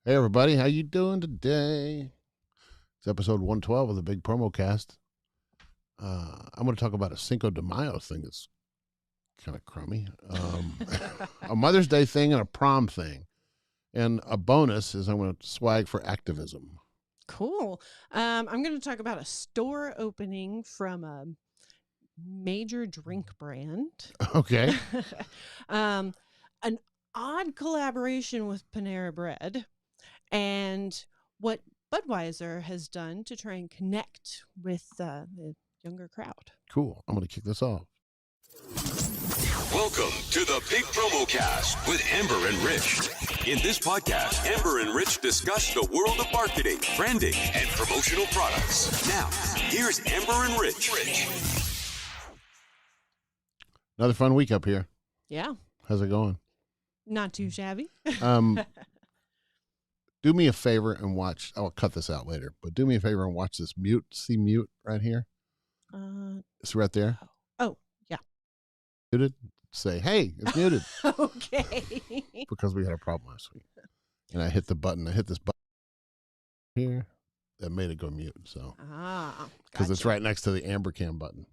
Hey everybody, how you doing today? It's episode 112 of the Big Promo Cast. I'm going to talk about a Cinco de Mayo thing that's kind of crummy. A Mother's Day thing and a prom thing. And a bonus is I'm going to swag for activism. Cool. I'm going to talk about a store opening from a major drink brand. Okay. An odd collaboration with Panera Bread and what Budweiser has done to try and connect with the younger crowd. Cool. I'm going to kick this off. Welcome to the Big Promo Cast with Amber and Rich. In this podcast, Amber and Rich discuss the world of marketing, branding, and promotional products. Now, here's Amber and Rich. Another fun week up here. Yeah. How's it going? Not too shabby. Do me a favor and watch. I'll cut this out later, but do me a favor and watch this mute. See mute right here? It's right there. Oh, yeah. Muted. Say, hey, it's muted. Okay. Because we had a problem last week. And I hit the button. I hit this button here that made it go mute. So, because it's right next to the Amber Cam button.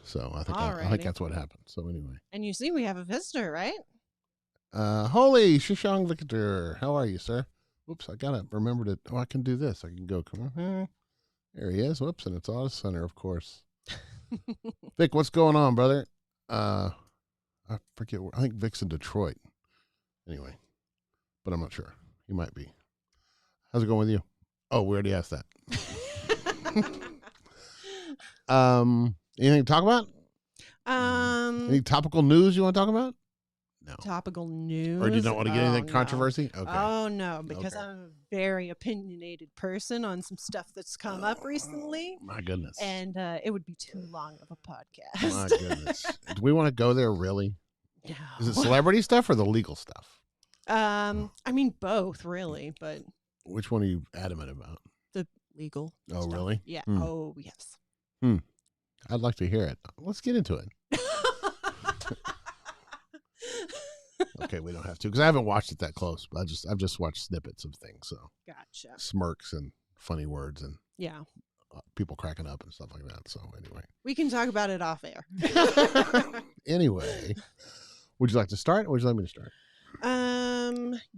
So I think that's what happened. So anyway. And you see, we have a visitor, right? Holy Shishong Victor. How are you, sir? Whoops, I gotta remember to. Oh, I can do this. I can go. Come on. There he is. Whoops, and it's Auto Center, of course. Vic, what's going on, brother? I forget. I think Vic's in Detroit. Anyway, but I'm not sure. He might be. How's it going with you? Oh, we already asked that. Anything to talk about? Any topical news you want to talk about? No. Topical news. Or do you not want to get anything controversy? Okay. Oh, no, because I'm a very opinionated person on some stuff that's come up recently. My goodness. And it would be too long of a podcast. My goodness. Do we want to go there, really? No. Is it celebrity stuff or the legal stuff? I mean, both, really, but... Which one are you adamant about? The legal Oh, stuff. really? Yeah. Oh, yes. I'd like to hear it. Let's get into it. Okay, we don't have to because I haven't watched it that close. But I've just watched snippets of things. So Gotcha. smirks and funny words and Yeah. People cracking up and stuff like that. So anyway, We can talk about it off air. Anyway, would you like to start or would you like me to start?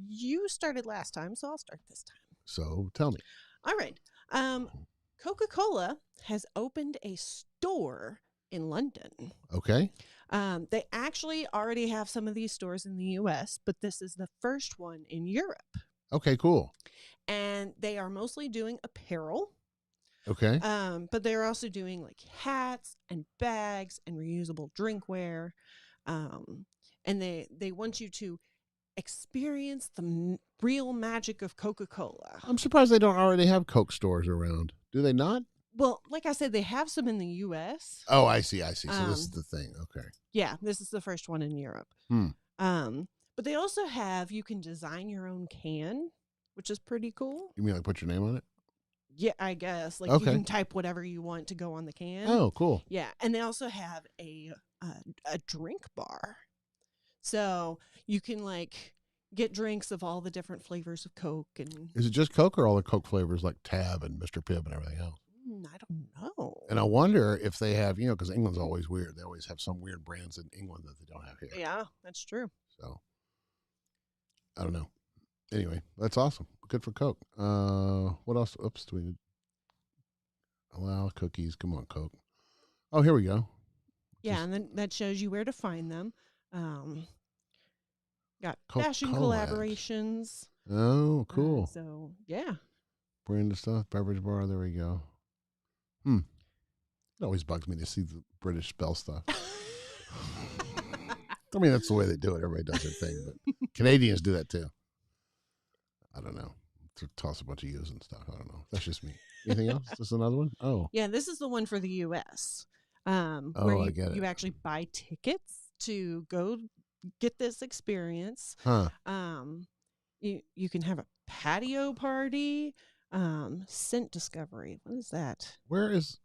You started last time, so I'll start this time. So tell me. All right. Coca-Cola has opened a store in London. Okay. They actually already have some of these stores in the U.S., but this is the first one in Europe. Okay, cool. And they are mostly doing apparel. Okay. But they're also doing like hats and bags and reusable drinkware. And they want you to experience the real magic of Coca-Cola. I'm surprised they don't already have Coke stores around. Do they not? Well, like I said, they have some in the U.S. Oh, I see. So this is the thing. Okay. Yeah, this is the first one in Europe. But they also have, you can design your own can, which is pretty cool. You mean like put your name on it? Yeah, I guess. Like Okay. you can type whatever you want to go on the can. Oh, cool. Yeah, and they also have a drink bar. So you can like get drinks of all the different flavors of Coke. And Is it just Coke or all the Coke flavors like Tab and Mr. Pibb and everything else? I don't know. And I wonder if they have, because England's always weird. They always have some weird brands in England that they don't have here. Yeah, that's true. So, I don't know. Anyway, that's awesome. Good for Coke. What else? Oops, do we allow cookies? Come on, Coke. Oh, here we go. Yeah, and then that shows you where to find them. Got Coke fashion Collab. collaborations. Oh, cool. So, yeah. Brand of stuff, beverage bar. There we go. It always bugs me to see the British spell stuff. I mean, that's the way they do it. Everybody does their thing, but Canadians do that too. I don't know. To toss a bunch of U's and stuff. I don't know. That's just me. Anything else? This is another one? Oh. Yeah, this is the one for the U.S. I get it. You actually buy tickets to go get this experience. Huh. You can have a patio party. Scent discovery. What is that? Where is...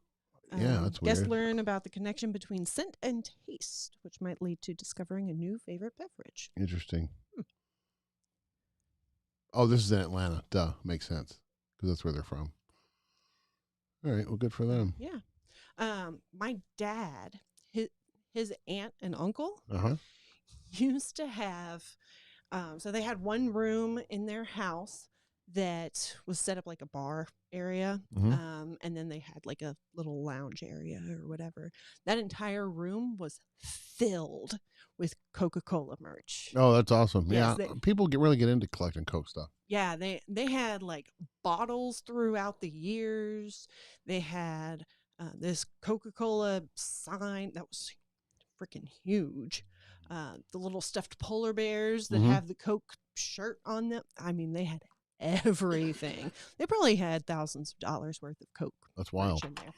Yeah, that's weird. Guests learn about the connection between scent and taste, which might lead to discovering a new favorite beverage. Interesting. Oh, this is in Atlanta. Duh, makes sense because that's where they're from. All right, well, good for them. Yeah. My dad, his aunt and uncle Uh-huh. used to have, so they had one room in their house that was set up like a bar area. And then they had like a little lounge area or whatever. That entire room was filled with Coca-Cola merch. Oh, that's awesome. Yes, Yeah, people really get into collecting Coke stuff. Yeah, they had like bottles throughout the years. They had this Coca-Cola sign that was freaking huge. The little stuffed polar bears that have the Coke shirt on them. I mean, they had everything. They probably had thousands of dollars worth of Coke. That's wild. In there.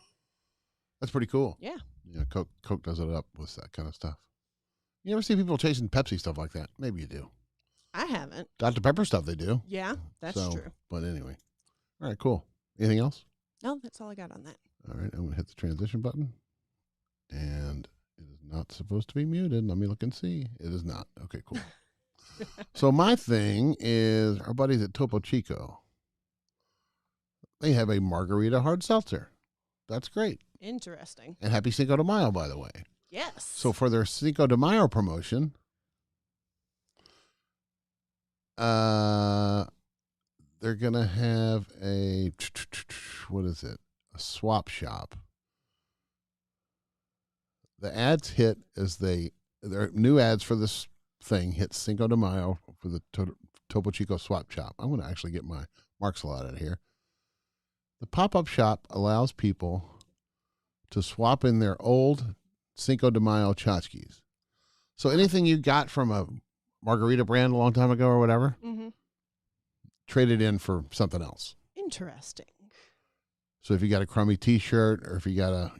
That's pretty cool. Yeah. Yeah, Coke does it up with that kind of stuff. You ever see people chasing Pepsi stuff like that? Maybe you do. I haven't. Dr. Pepper stuff they do. Yeah, that's true. But anyway. All right, cool. Anything else? No, that's all I got on that. All right, I'm going to hit the transition button. And it is not supposed to be muted. Let me look and see. It is not. Okay, cool. So my thing is our buddies at Topo Chico. They have a Margarita hard seltzer. That's great. Interesting. And happy Cinco de Mayo, by the way. Yes. So for their Cinco de Mayo promotion, they're going to have a, what is it? A swap shop. The ads hit as their new ads for this thing hit Cinco de Mayo for the Topo Chico swap shop. I'm going to actually get my marks a lot out of here. The pop-up shop allows people to swap in their old Cinco de Mayo tchotchkes. So anything you got from a Margarita brand a long time ago or whatever, trade it in for something else. Interesting. So if you got a crummy T-shirt or if you got a,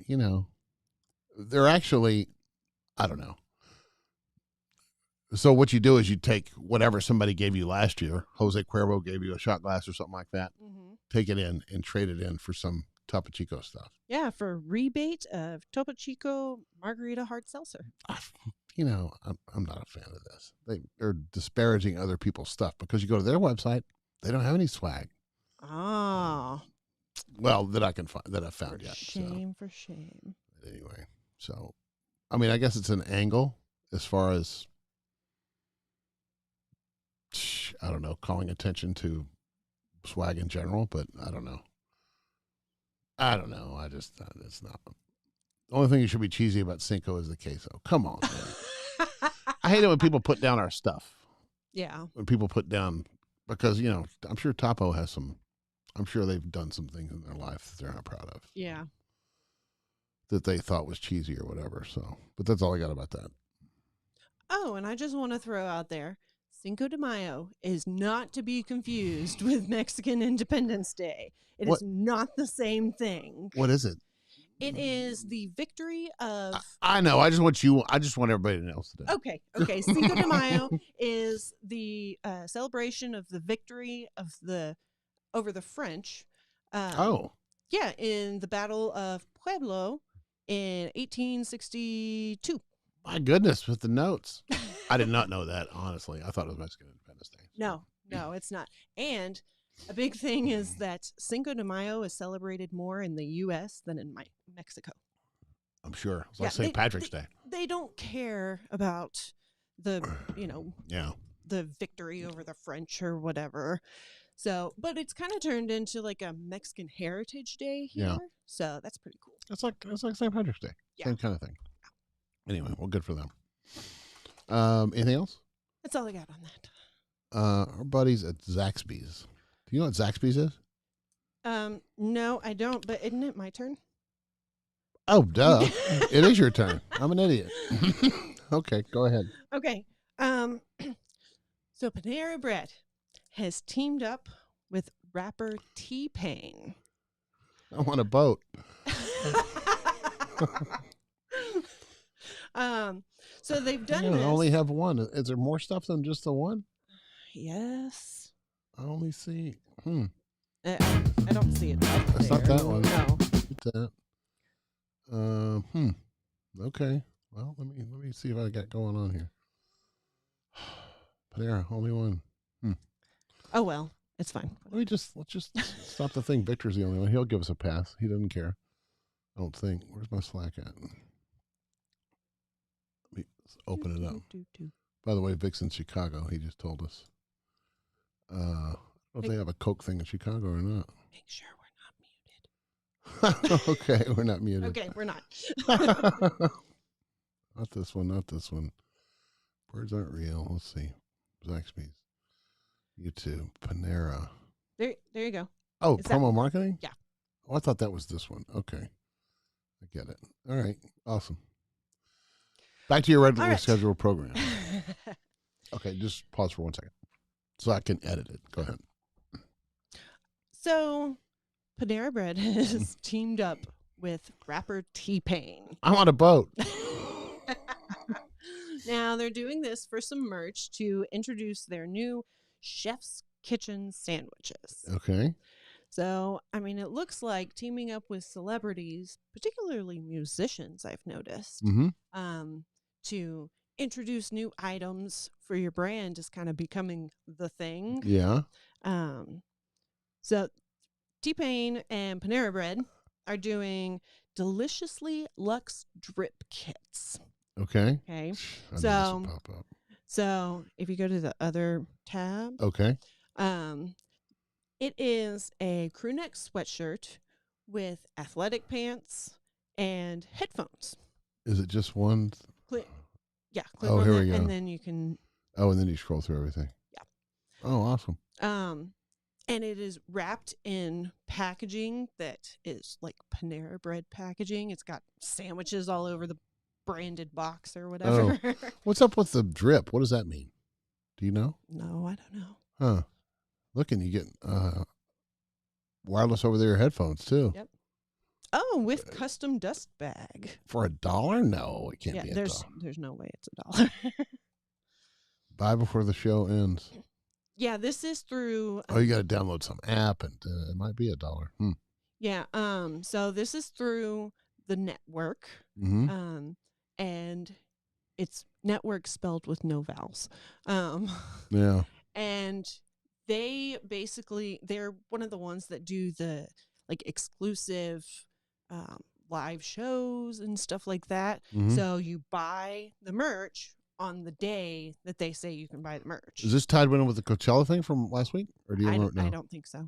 they're actually, I don't know. So what you do is you take whatever somebody gave you last year, Jose Cuervo gave you a shot glass or something like that, take it in and trade it in for some Topo Chico stuff. Yeah, for a rebate of Topo Chico Margarita hard seltzer. I'm not a fan of this. They're disparaging other people's stuff because you go to their website, they don't have any swag. Oh. Well, that I can find, that I've found yet. Shame for shame. Anyway, so, I mean, I guess it's an angle as far as, I don't know, calling attention to swag in general, but I don't know. I just, it's not. The only thing you should be cheesy about Cinco is the queso. Come on, man. I hate it when people put down our stuff. Yeah. When people put down, because, I'm sure Topo has I'm sure they've done some things in their life that they're not proud of. Yeah. That they thought was cheesy or whatever. So, but that's all I got about that. Oh, and I just want to throw out there, Cinco de Mayo is not to be confused with Mexican Independence Day. It is not the same thing. What is it? It is the victory of... I know. I just want everybody to know today. Okay. Cinco de Mayo is the celebration of the victory over the French. Yeah, in the Battle of Pueblo in 1862. My goodness, with the notes. I did not know that, honestly. I thought it was Mexican Independence Day. No, it's not. And a big thing is that Cinco de Mayo is celebrated more in the U.S. than in Mexico. I'm sure. It's like St. Patrick's Day. They don't care about the, the victory over the French or whatever. So, but it's kind of turned into like a Mexican Heritage Day here. Yeah. So that's pretty cool. It's like St. Patrick's Day. Yeah. Same kind of thing. Anyway, well, good for them. Anything else? That's all I got on that. Our buddies at Zaxby's. Do you know what Zaxby's is? No, I don't, but isn't it my turn? Oh, duh. It is your turn. I'm an idiot. Okay, go ahead. Okay. So Panera Bread has teamed up with rapper TPain. I want a boat. So they've done I this. only have one. Is there more stuff than just the one? Yes. I only see. I don't see it. That's not that one. No. Get that. Okay. Well, let me see if I got going on here. Panera, only one. Oh, well, it's fine. Let's just stop the thing. Victor's the only one. He'll give us a pass. He doesn't care. I don't think. Where's my Slack at? Let me open it up. By the way, Vic's in Chicago. He just told us. I don't know if they have a Coke thing in Chicago or not. Make sure we're not muted. Okay, we're not muted. Okay, we're not. Not this one. Not this one. Birds aren't real. Let's see. Zaxby's. YouTube. Panera. There you go. Oh, Is promo marketing? Yeah. Oh, I thought that was this one. Okay. I get it. All right. Awesome. Back to your regularly scheduled program. Okay, just pause for 1 second so I can edit it. Go ahead. So, Panera Bread has teamed up with rapper TPain. I'm on a boat. Now, they're doing this for some merch to introduce their new Chef's Kitchen sandwiches. Okay. So, I mean, it looks like teaming up with celebrities, particularly musicians, I've noticed, to introduce new items for your brand is kind of becoming the thing. Yeah. So, TPain and Panera Bread are doing deliciously luxe drip kits. Okay. Okay. So, pop up. So if you go to the other tab, Okay. it is a crew neck sweatshirt with athletic pants and headphones. Is it just one? Click Oh, on here that, we go. and then you can. Oh, and then you scroll through everything. Yeah. Oh, awesome. And it is wrapped in packaging that is like Panera Bread packaging. It's got sandwiches all over the branded box or whatever. Oh. What's up with the drip? What does that mean? Do you know? No, I don't know. Huh. Look, and you get wireless over there headphones too. Yep. Oh, with custom dust bag. For $1? No, it can't be $1. There's no way it's $1. Buy before the show ends. Yeah, this is through. Oh, you got to download some app, and it might be $1. Yeah. So this is through the network. Mm-hmm. And it's network spelled with no vowels. Yeah. And they're one of the ones that do the like exclusive live shows and stuff like that. Mm-hmm. So you buy the merch on the day that they say you can buy the merch. Is this tied in with the Coachella thing from last week, or do you know? I don't think so.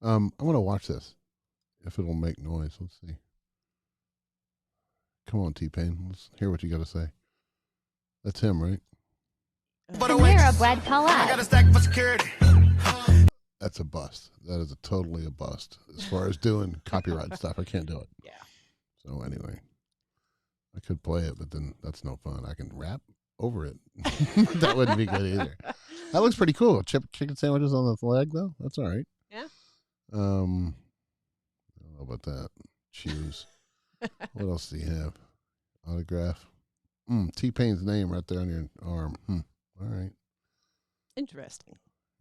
I'm gonna watch this if it'll make noise. Let's see. Come on, TPain. Let's hear what you got to say. That's him, right? Panera Bread collab. I got a stack for security. That's a bust. That is totally a bust. As far as doing copyright stuff, I can't do it. Yeah. So anyway, I could play it, but then that's no fun. I can rap over it. That wouldn't be good either. That looks pretty cool. Chicken sandwiches on the leg, though. That's all right. Yeah. I don't know about that. Shoes. What else do you have? Autograph. TPain's name right there on your arm. All right. Interesting.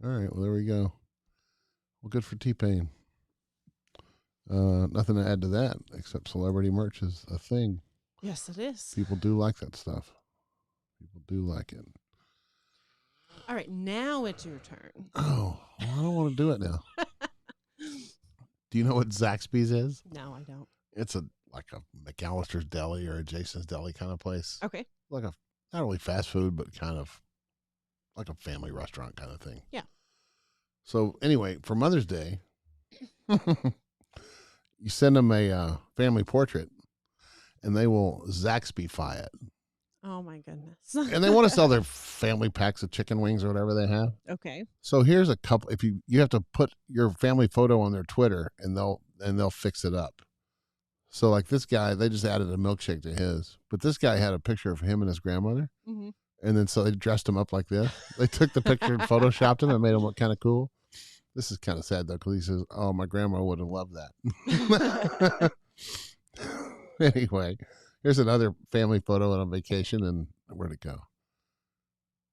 All right. Well, there we go. Well, good for TPain. Nothing to add to that except celebrity merch is a thing. Yes, it is. People do like that stuff. People do like it. All right. Now it's your turn. Oh, well, I don't want to do it now. Do you know what Zaxby's is? No, I don't. It's like a McAllister's Deli or a Jason's Deli kind of place. Okay. Like not really fast food, but kind of like a family restaurant kind of thing. Yeah. So anyway, for Mother's Day, you send them a family portrait, and they will Zaxbyfy it. Oh my goodness. And they want to sell their family packs of chicken wings or whatever they have. Okay. So here's a couple. If you have to put your family photo on their Twitter, and they'll fix it up. So like this guy, they just added a milkshake to his, but this guy had a picture of him and his grandmother. Mm-hmm. And then so they dressed him up like this. They took the picture and photoshopped him and made him look kind of cool. This is kind of sad though, because he says, "Oh, my grandma would have loved that." Anyway, here's another family photo on a vacation, and where'd it go?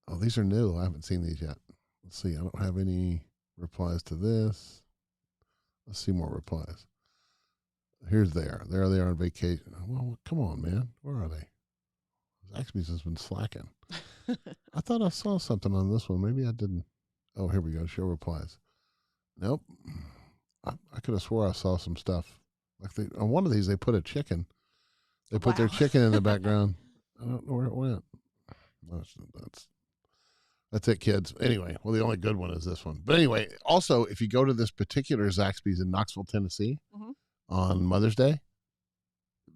Oh, these are new. I haven't seen these yet. Let's see. I don't have any replies to this. Let's see more replies. Here's there. There they are on vacation. Well, come on, man. Where are they? Zaxby's has been slacking. I thought I saw something on this one. Maybe I didn't. Oh, here we go. Show replies. Nope. I could have swore I saw some stuff. Like on one of these, they put a chicken. They put their chicken in the background. I don't know where it went. That's it, kids. Anyway, well, the only good one is this one. But anyway, also, if you go to this particular Zaxby's in Knoxville, Tennessee, on Mother's Day,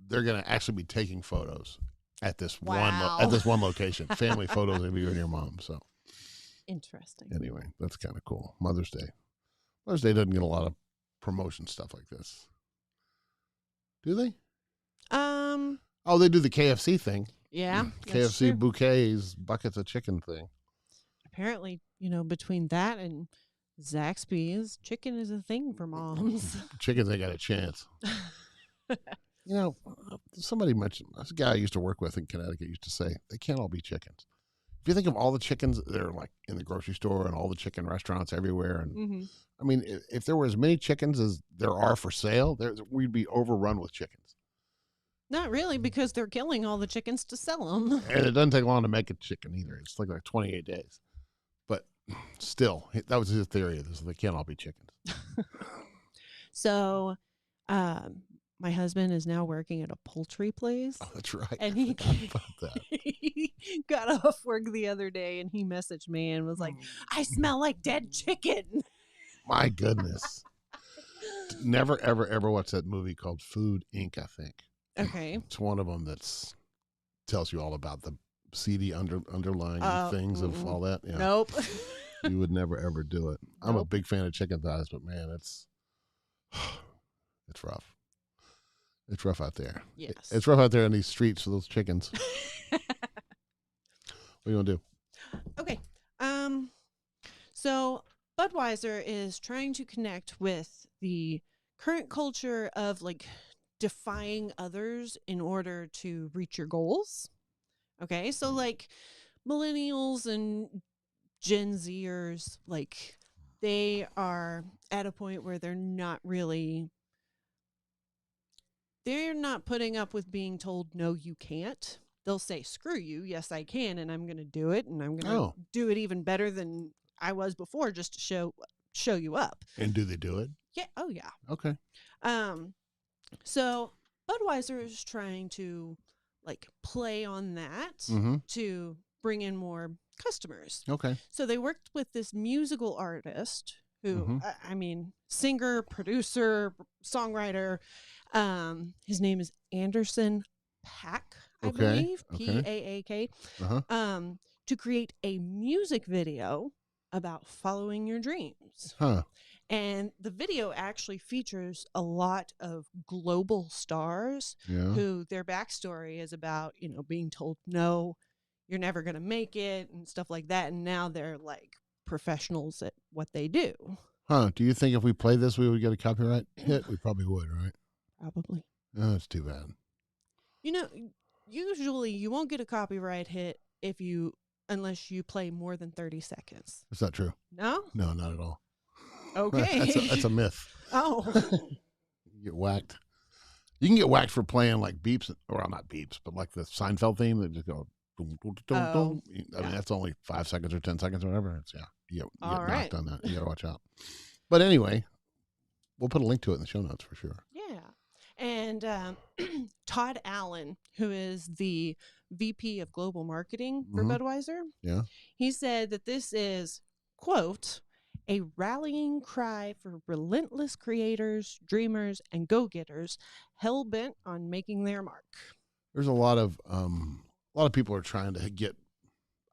they're going to actually be taking photos at this one location. Family photos of you and your mom. So interesting. Anyway, that's kind of cool. Mother's Day. Mother's Day doesn't get a lot of promotion stuff like this. Do they? Oh, they do the KFC thing. Yeah. KFC bouquets, buckets of chicken thing. Apparently, between that and Zaxby's, chicken is a thing for moms. Chickens ain't got a chance. Somebody mentioned, this guy I used to work with in Connecticut used to say, they can't all be chickens. If you think of all the chickens that are like in the grocery store and all the chicken restaurants everywhere, and I mean, if there were as many chickens as there are for sale, we'd be overrun with chickens. Not really, because they're killing all the chickens to sell them. And it doesn't take long to make a chicken either. It's like 28 days. But still, that was his theory. They can't all be chickens. So, my husband is now working at a poultry place. Oh, that's right. And he got off work the other day and he messaged me and was like, I smell like dead chicken. My goodness. Never, ever, ever watch that movie called Food, Inc., I think. Okay. It's one of them that tells you all about the seedy underlying things of all that. Yeah. Nope. You would never, ever do it. I'm a big fan of chicken thighs, but man, it's rough. It's rough out there. Yes. It's rough out there in these streets for those chickens. What are you going to do? Okay. So Budweiser is trying to connect with the current culture of defying others in order to reach your goals. Okay. So millennials and Gen Zers, they are at a point where they're not putting up with being told, no, you can't. They'll say, screw you. Yes, I can. And I'm going to do it. And I'm going to do it even better than I was before, just to show you up. And do they do it? Yeah. Oh yeah. Okay. So Budweiser is trying to play on that to bring in more customers. Okay. So they worked with this musical artist who, singer, producer, songwriter. His name is Anderson Paak, I believe, Paak, to create a music video about following your dreams. Huh. And the video actually features a lot of global stars who their backstory is about, being told, no, you're never going to make it and stuff like that. And now they're professionals at what they do. Huh. Do you think if we play this, we would get a copyright hit? We probably would, right? Probably. Oh, that's too bad. Usually you won't get a copyright hit unless you play more than 30 seconds. That's not true. No? No, not at all. Okay. That's a myth. Oh. You get whacked. You can get whacked for playing beeps, or not beeps, but the Seinfeld theme that just go boom, boom, boom, boom. I mean, that's only 5 seconds or 10 seconds or whatever. You get knocked on that. You got to watch out. But anyway, we'll put a link to it in the show notes for sure. Yeah. And Todd Allen, who is the VP of Global Marketing for Budweiser, he said that this is, quote, a rallying cry for relentless creators, dreamers, and go-getters hell-bent on making their mark. There's a lot of people are trying to get,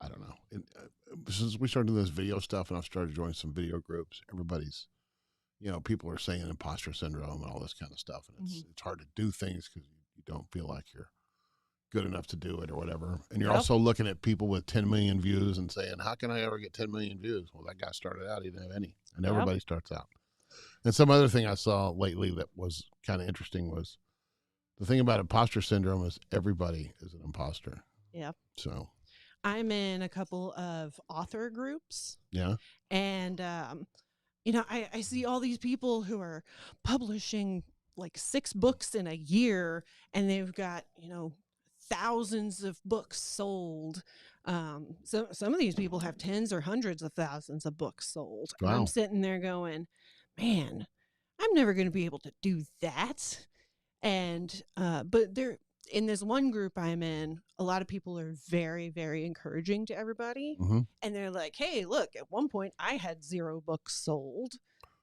I don't know, since we started doing this video stuff and I've started joining some video groups, everybody's, people are saying imposter syndrome and all this kind of stuff. And it's hard to do things because you don't feel like you're good enough to do it or whatever. And you're also looking at people with 10 million views and saying, how can I ever get 10 million views? Well, that guy started out, he didn't have any. And everybody starts out. And some other thing I saw lately that was kind of interesting was the thing about imposter syndrome is everybody is an imposter. Yep. So I'm in a couple of author groups. Yeah. And, I see all these people who are publishing 6 books in a year and they've got, thousands of books sold. So some of these people have tens or hundreds of thousands of books sold. And Wow. I'm sitting there going, man, I'm never going to be able to do that. And but there, in this one group I'm in, a lot of people are very, very encouraging to everybody. Mm-hmm. And they're like, hey, look, at one point I had 0 books sold.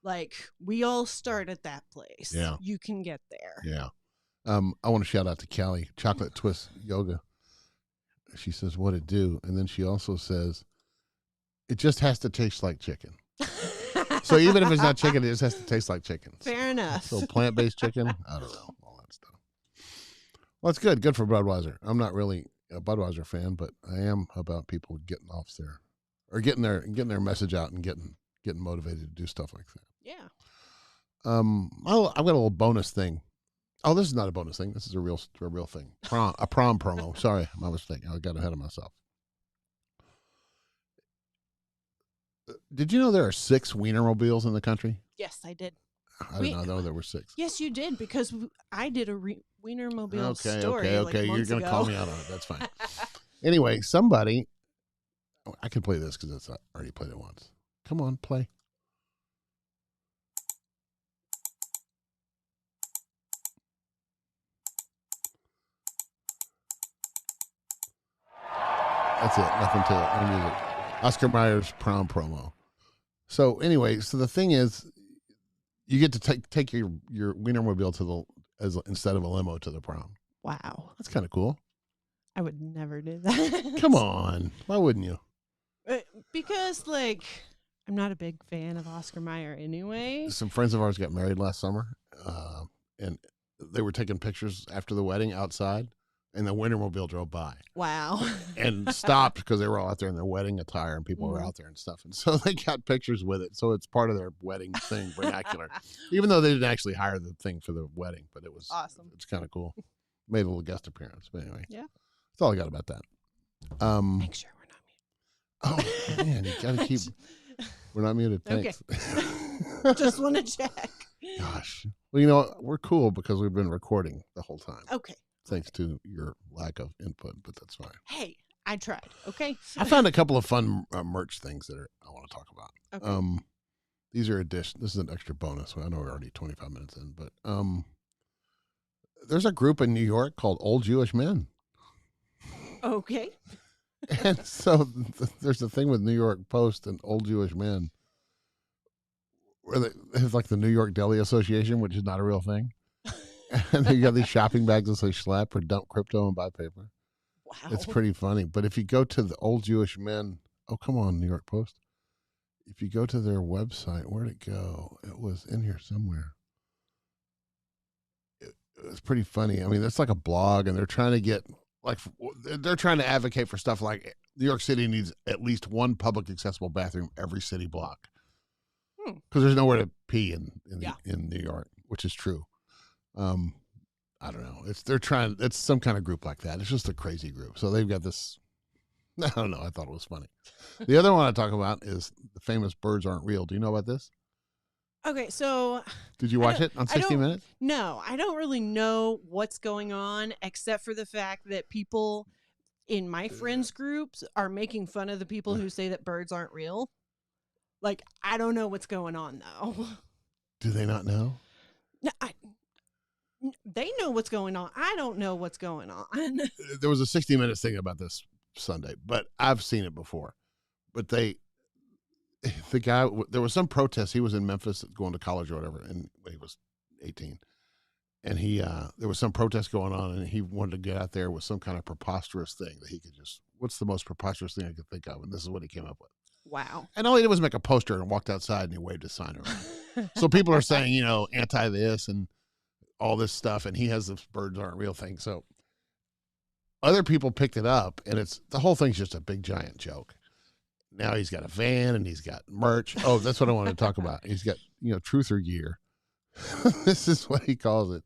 Like, we all start at that place. Yeah. You can get there. Yeah. I want to shout out to Callie, Chocolate Twist Yoga. She says, what it do? And then she also says, it just has to taste like chicken. So even if it's not chicken, it just has to taste like chicken. Fair enough. So plant-based chicken, I don't know, all that stuff. Well, it's good. Good for Budweiser. I'm not really a Budweiser fan, but I am about people getting off there or getting their message out and getting motivated to do stuff like that. Yeah. I've got a little bonus thing. Oh, this is not a bonus thing. This is a real thing. A prom promo. Sorry, my mistake. I got ahead of myself. Did you know there are 6 Wienermobiles in the country? Yes, I did. I did not know there were 6. Yes, you did, because I did a Wienermobile story. Okay. You're months going to ago. call me out on it. That's fine. Anyway, somebody, I can play this because I already played it once. Come on, play. That's it. Nothing to it. No music. Oscar Mayer's prom promo. So anyway, the thing is, you get to take your Wienermobile to instead of a limo to the prom. Wow. That's kind of cool. I would never do that. Come on. Why wouldn't you? Because, like, I'm not a big fan of Oscar Mayer anyway. Some friends of ours got married last summer, and they were taking pictures after the wedding outside, and the Wienermobile drove by. Wow. And stopped because they were all out there in their wedding attire, and people were out there and stuff. And so they got pictures with it. So it's part of their wedding thing, vernacular. Even though they didn't actually hire the thing for the wedding, but it was awesome. It's kind of cool. Made a little guest appearance. But anyway. Yeah. That's all I got about that. Make sure we're not muted. Oh, man, you got to keep... We're not muted. Thanks. Okay. Just want to check. Gosh. Well, you know, we're cool because we've been recording the whole time. Okay. Thanks to your lack of input, but that's fine. Hey, I tried. Okay. I found a couple of fun merch things that I want to talk about. Okay. These are this is an extra bonus. I know we're already 25 minutes in, but there's a group in New York called Old Jewish Men. Okay. And so there's a thing with New York Post and Old Jewish Men where they have like the New York Deli Association, which is not a real thing. And they got these shopping bags that say schlep or dump crypto and buy paper. Wow. It's pretty funny. But if you go to the Old Jewish Men, oh, come on, New York Post. If you go to their website, where'd it go? It was in here somewhere. It was pretty funny. I mean, it's like a blog, and they're trying to get, like, they're trying to advocate for stuff like New York City needs at least one public accessible bathroom every city block. Because there's nowhere to pee in New York, which is true. I don't know. It's some kind of group like that. It's just a crazy group. So they've got this, I don't know. I thought it was funny. The other one I talk about is the famous Birds Aren't Real. Do you know about this? Okay, so did you watch it on 60 Minutes? No, I don't really know what's going on except for the fact that people in my friends groups are making fun of the people who say that birds aren't real. Like, I don't know what's going on though. Do they not know? No, they know what's going on. I don't know what's going on. There was a 60 Minutes thing about this Sunday, but I've seen it before. But the guy, there was some protest. He was in Memphis going to college or whatever, and when he was 18. And there was some protest going on, and he wanted to get out there with some kind of preposterous thing that he could what's the most preposterous thing I could think of? And this is what he came up with. Wow. And all he did was make a poster and walked outside, and he waved his sign around. So people are saying, anti this and all this stuff, and he has this birds aren't real thing. So other people picked it up, and the whole thing's just a big giant joke. Now he's got a van and he's got merch. Oh, that's what I wanted to talk about. He's got, truther gear. This is what he calls it.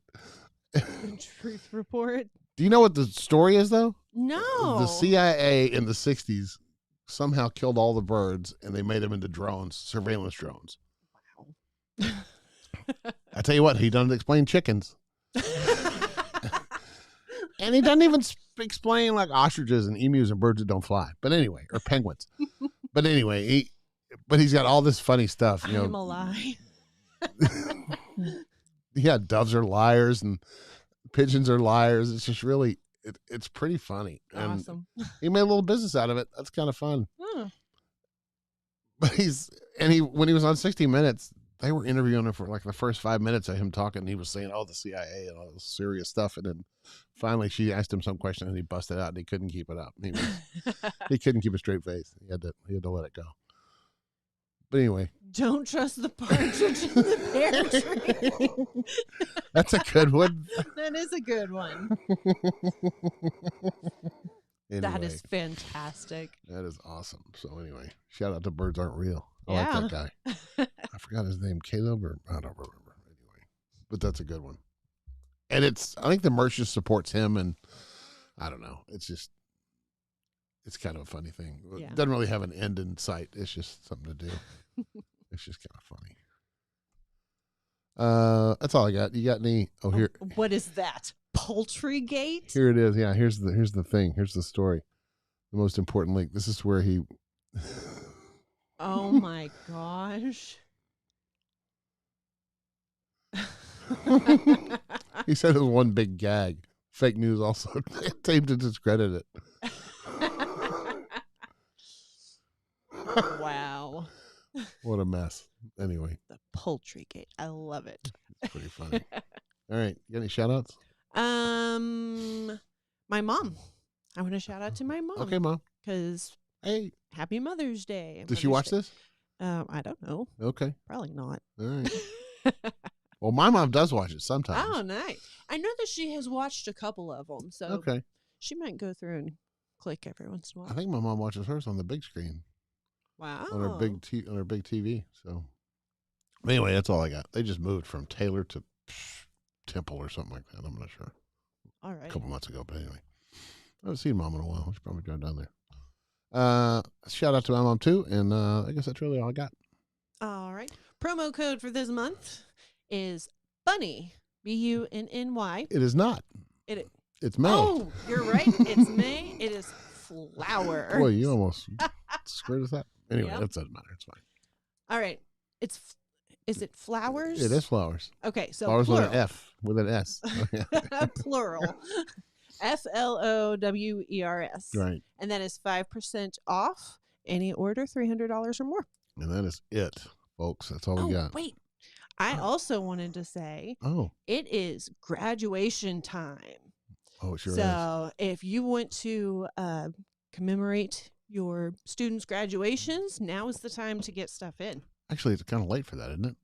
Truth report. Do you know what the story is, though? No. The CIA in the 60s somehow killed all the birds, and they made them into drones, surveillance drones. Wow. I tell you what, he doesn't explain chickens. And he doesn't even explain like ostriches and emus and birds that don't fly. But anyway, or penguins. But anyway, he's got all this funny stuff. You I'm know, a lie. yeah, doves are liars and pigeons are liars. It's just really, it's pretty funny. And Awesome. he made a little business out of it. That's kind of fun. Oh. But when he was on 60 Minutes, they were interviewing him for like the first 5 minutes of him talking. And he was saying, "Oh, the CIA and all this serious stuff." And then finally, she asked him some question, and he busted out, and he couldn't keep it up. He couldn't keep a straight face. He had to let it go. But anyway, Don't trust the partridge in the pear tree. that's a good one. That is a good one. That Anyway, is fantastic. that is awesome. So anyway, shout out to Birds Aren't Real. I Yeah. like that guy. I forgot his name, Caleb, or I don't remember. Anyway, but that's a good one. And I think the merch just supports him, and I don't know. It's kind of a funny thing. Yeah. It doesn't really have an end in sight. It's just something to do. It's just kind of funny. That's all I got. You got any? Oh, here. What is that? Poultry gate? Here it is. Yeah, here's the thing. Here's the story. The most important link. This is where he. Oh my gosh. He said it was one big gag. Fake news also aimed to discredit it. Wow. What a mess. Anyway, The poultry gate. I love it. it's pretty funny. All right. You got any shout outs? My mom. I want to shout out to my mom. Okay, Mom. Because Hey, happy Mother's Day. did she watch this? I don't know. Okay. Probably not. All right. Well, my mom does watch it sometimes. Oh, nice. I know that she has watched a couple of them, so Okay. she might go through and click every once in a I while. think my mom watches hers on the big screen Wow. on her big TV. So anyway, that's all I got. They just moved from Taylor to Temple or something like that. I'm not sure. All right. A couple months ago, but anyway, I haven't seen Mom in a while. I should probably drive down there. Shout out to my mom too, and I guess that's really all I got. All right. Promo code for this month is Bunny. BUNNY. It is not. It's May. Oh, you're right. It's May. It is flower. Boy, you almost screwed us up. Anyway, Yep. that doesn't matter. It's fine. All right. Is it flowers? It is flowers. Okay, so Flowers plural. with an F, with an S. Plural. FLOWERS. Right. And that is 5% off any order $300 or more. And that is it, folks. That's all we got. Wait. I also wanted to say Oh. it is graduation time. Oh, it sure is. So if you want to commemorate your students' graduations, now is the time to get stuff in. Actually, it's kind of late for that, isn't it?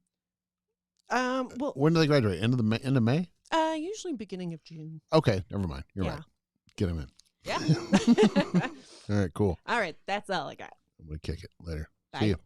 Well, When do they graduate? End of May? usually beginning of June. Okay, never mind. You're Yeah. right. Get them in. Yeah. All right, cool. All right, that's all I got. I'm gonna kick it later. Bye. See you.